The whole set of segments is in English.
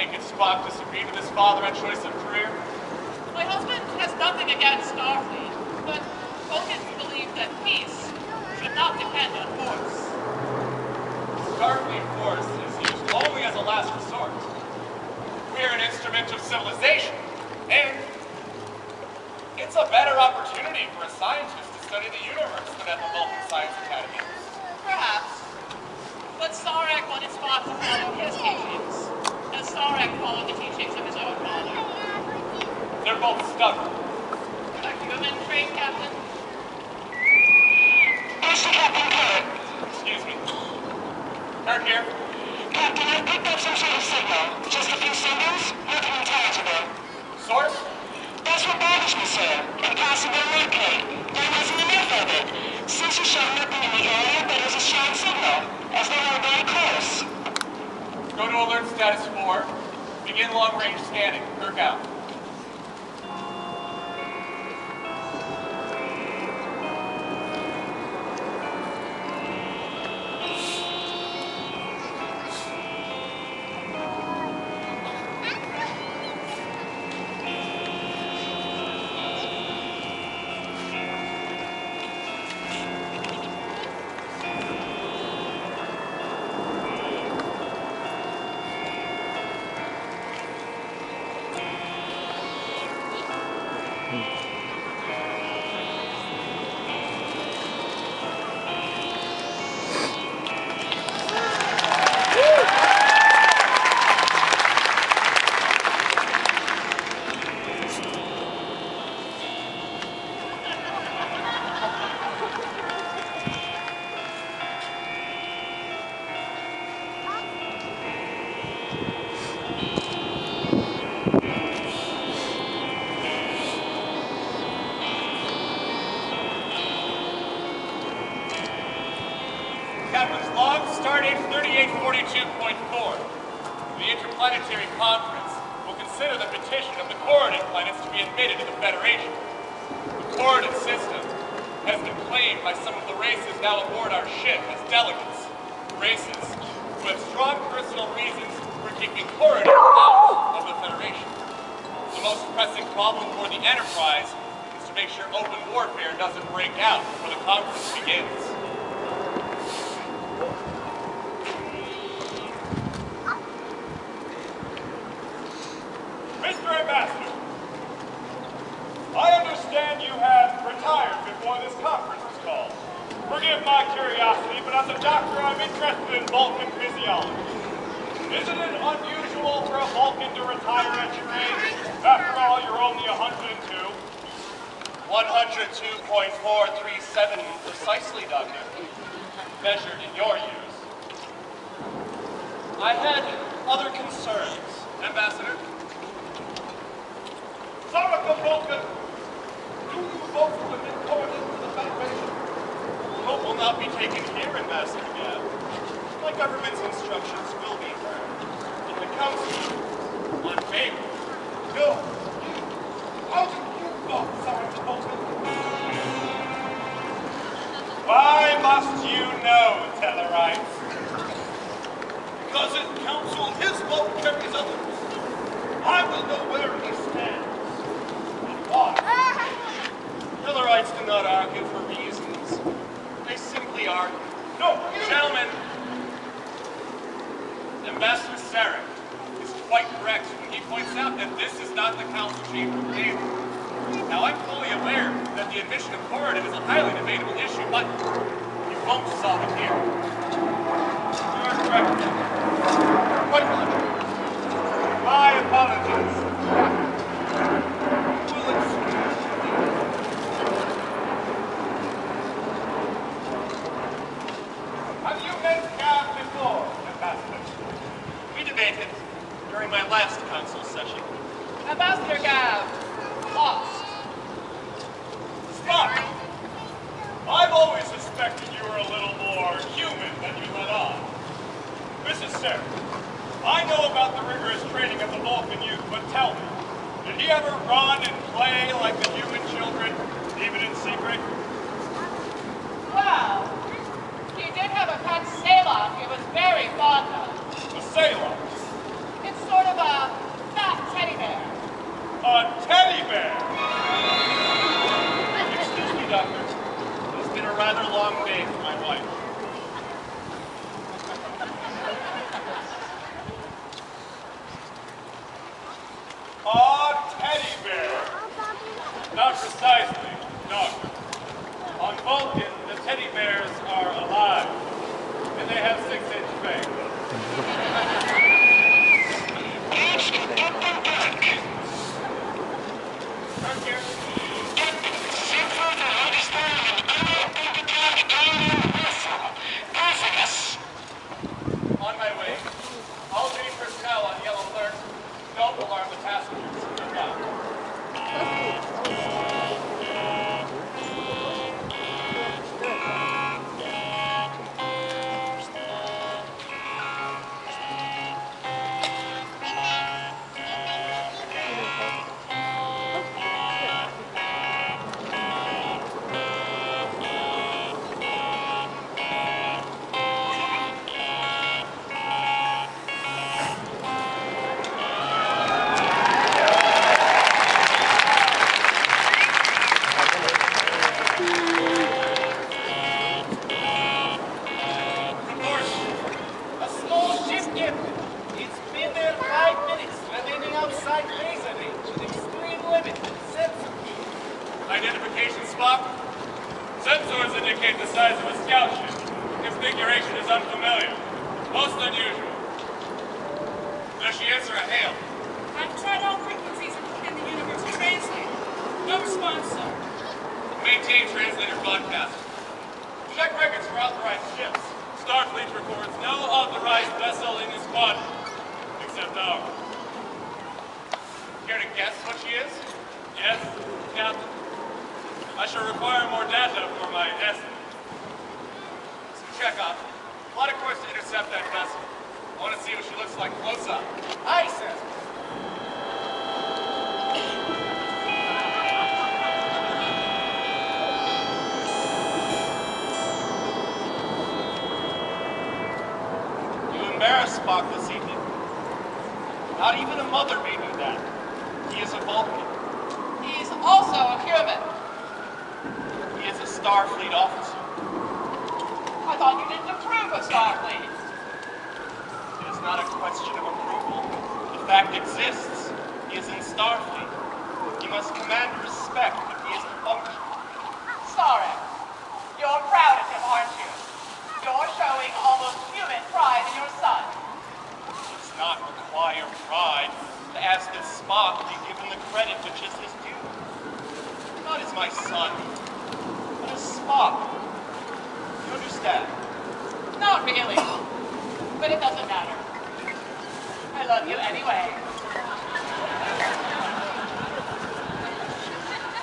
take it Spock disagreed with his father on choice of career? My husband has nothing against Starfleet, but Vulcans believe that peace should not depend on force. Starfleet force is used only as a last resort. We're an instrument of civilization, and it's a better opportunity for a scientist to study the universe than at the Vulcan Science Academy. Perhaps. But Sarek wanted Spock to follow his teachings, and Sarek followed the teachings of his own father. They're both stubborn. A human trait, Captain? Mr. Captain Kirk. Excuse me. Kirk here. Captain, I picked up some sort of signal. Just a few symbols, nothing intelligible. Source? That's what bothers me, sir. Impossible to locate. There wasn't enough of it. Since you showed nothing in the area, but it was a strong signal, as though we were very close. Go to alert status 4. Begin long-range scanning. Kirk out. Captain's log, stardate 3842.4. The Interplanetary Conference will consider the petition of the coordinate planets to be admitted to the Federation. The coordinate system has been claimed by some of the races now aboard our ship as delegates. Races who have strong personal reasons for keeping coordinates out of the Federation. The most pressing problem for the Enterprise is to make sure open warfare doesn't break out before the conference begins. Mr. Ambassador, I understand you have retired before this conference was called. Forgive my curiosity, but as a doctor, I'm interested in Vulcan physiology. Isn't it unusual for a Vulcan to retire at your age? After all, you're only 102. 102.437 precisely, Doctor. Measured in your years. I had other concerns, Ambassador. Saraka Vulcan, do you vote for the coordinate to the Federation? Vote will not be taken here, Ambassador Gab. My government's instructions will be heard in the Council on Babel. No, you. How did you vote, Saraka Vulcan? Why must you know, Tellarites? Because in Council his vote carries others. I will know where he stands. Tellarites do not argue for reasons. They simply argue. No, gentlemen, Ambassador Sarek is quite correct when he points out that this is not the council chamber of Babel. Now, I'm fully aware that the admission of coordinate is a highly debatable issue, but you won't solve it here. You are correct. Quite logical. My apologies. Have you met Gav before, Ambassador? We debated during my last council session. Ambassador Gav, lost. Spock! I've always suspected you were a little more human than you let on. Mrs. Sarek, I know about the rigorous training of the Vulcan youth, but tell me, did he ever run and play like the human children, even in secret? Well, he did have a pet Salon he was very fond of. The Salon? It's sort of a Don't alarm the passengers. Good luck. Identification, Spock? Sensors indicate the size of a scout ship. Configuration is unfamiliar. Most unusual. Does she answer a hail? I've tried all frequencies in the universe to translate. No response, sir. Maintain translator broadcast. Check records for authorized ships. Starfleet records no authorized vessel in this quadrant, except ours. Care to guess what she is? Yes, Captain. I shall require more data for my estimate. So check off. Plot a course to intercept that vessel. I want to see what she looks like close up. Aye, sir. You embarrass Spock this evening. Not even a mother may do that. He is a Vulcan. He's also a human. He is a Starfleet officer. I thought you didn't approve of Starfleet. It is not a question of approval. The fact exists. He is in Starfleet. He must command respect if he is to function. Sorry. You're proud of him, aren't you? You're showing almost human pride in your son. It does not require pride to ask that Spock be given the credit which is his due. Not as my son, but as Spock. You understand? Not really. But it doesn't matter. I love you anyway.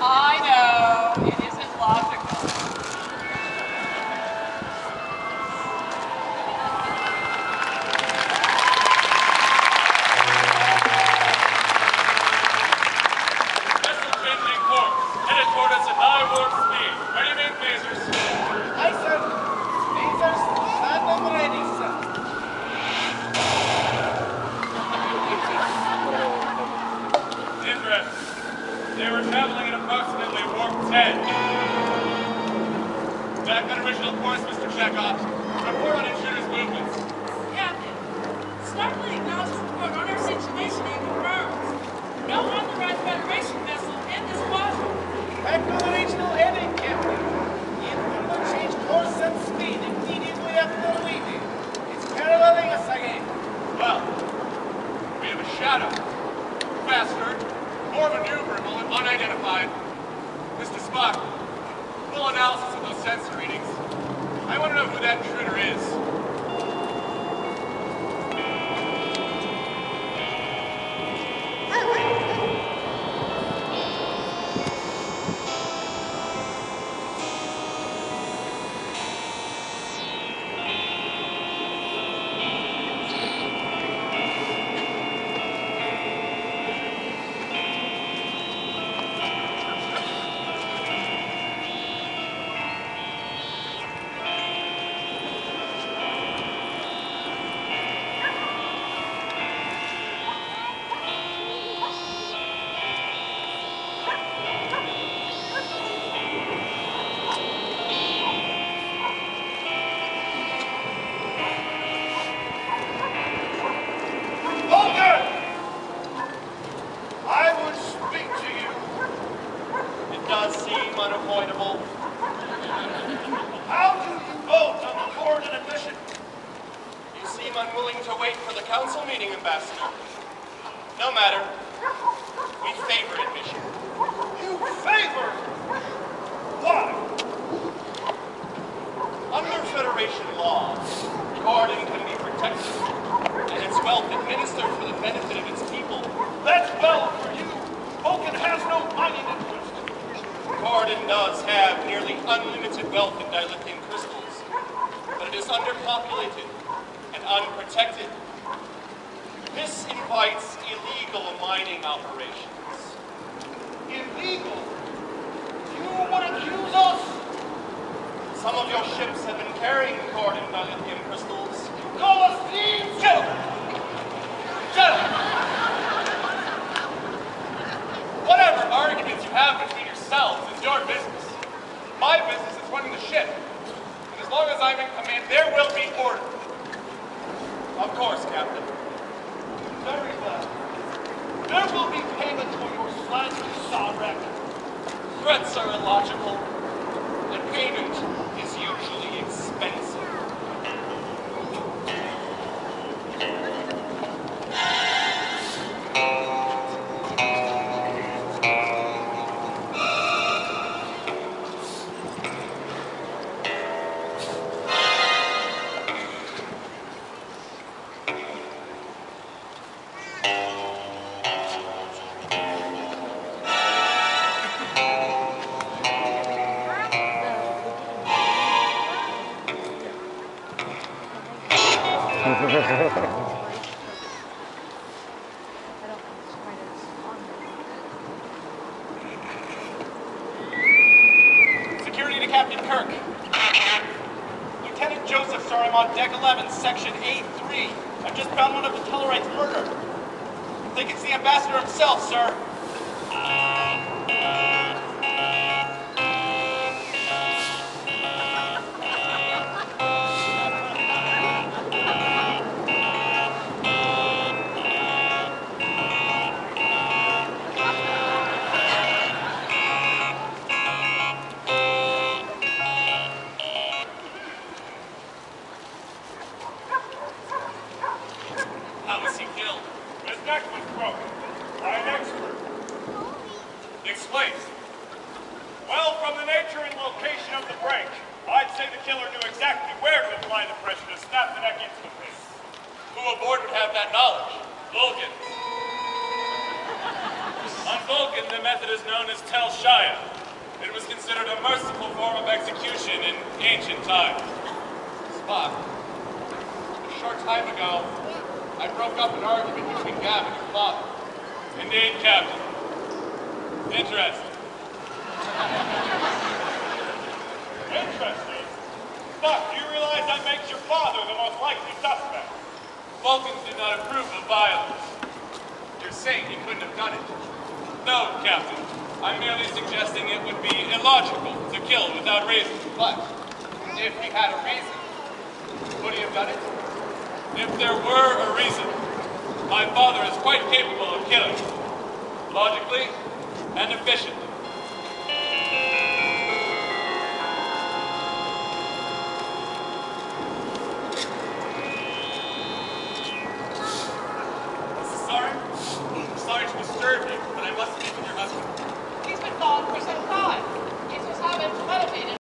I know, it isn't logical. Vessel changing course. Headed toward us at high warp speed. Ready, main phasers? Aye, sir. Lasers, stand them ready, sir. Ingress. They were traveling at approximately warp 10. Back on original course, Mr. Chekhov. Report on intruder's movements. Captain, Starfleet acknowledges report on our situation and confirms. No authorized Federation vessel in this quadrant. Back to the original heading, Captain. It will change course and speed immediately after we did. It's paralleling us again. Well, we have a shadow. Faster, more maneuverable, and unidentified. Mr. Spock, full analysis of those sensor readings. I want to know who that intruder is. Unavoidable. How do you vote on the coordinate mission? You seem unwilling to wait for the council meeting, Ambassador. No matter. We favor admission. You favor? Why? Under Federation law, the Orden can be protected and its wealth administered for the benefit of its people Captain does have nearly unlimited wealth in dilithium crystals, but it is underpopulated and unprotected. This invites illegal mining operations. Illegal? You would accuse us? Some of your ships have been carrying cord and dilithium crystals. You call us thieves? Shut up! Shut up! Whatever arguments you have between yourselves is your business. My business is running the ship. And as long as I'm in command, there will be order. Of course, Captain. Very well. There will be payment for your slander, Sarek. Threats are illogical, and payment is usually expensive. Security to Captain Kirk. Lieutenant Joseph saw him on deck 11, section A3. I've just found one of the Tellarites murdered. I think it's the ambassador himself, sir. How was he killed? His neck was broken by an expert. Explain. Well, from the nature and location of the break, I'd say the killer knew exactly where to apply the pressure to snap the neck instantly. Who aboard would have that knowledge? Vulcan. On Vulcan, the method is known as Tel Shaya. It was considered a merciful form of execution in ancient times. Spock, a short time ago, I broke up an argument between Gab and your father. Indeed, Captain. Interesting. Interesting. Spock, do you realize that makes your father the most likely suspect? Vulcans did not approve of violence. You're saying he couldn't have done it? No, Captain. I'm merely suggesting it would be illogical to kill without reason. But if he had a reason, would he have done it? If there were a reason, my father is quite capable of killing. Logically and efficiently.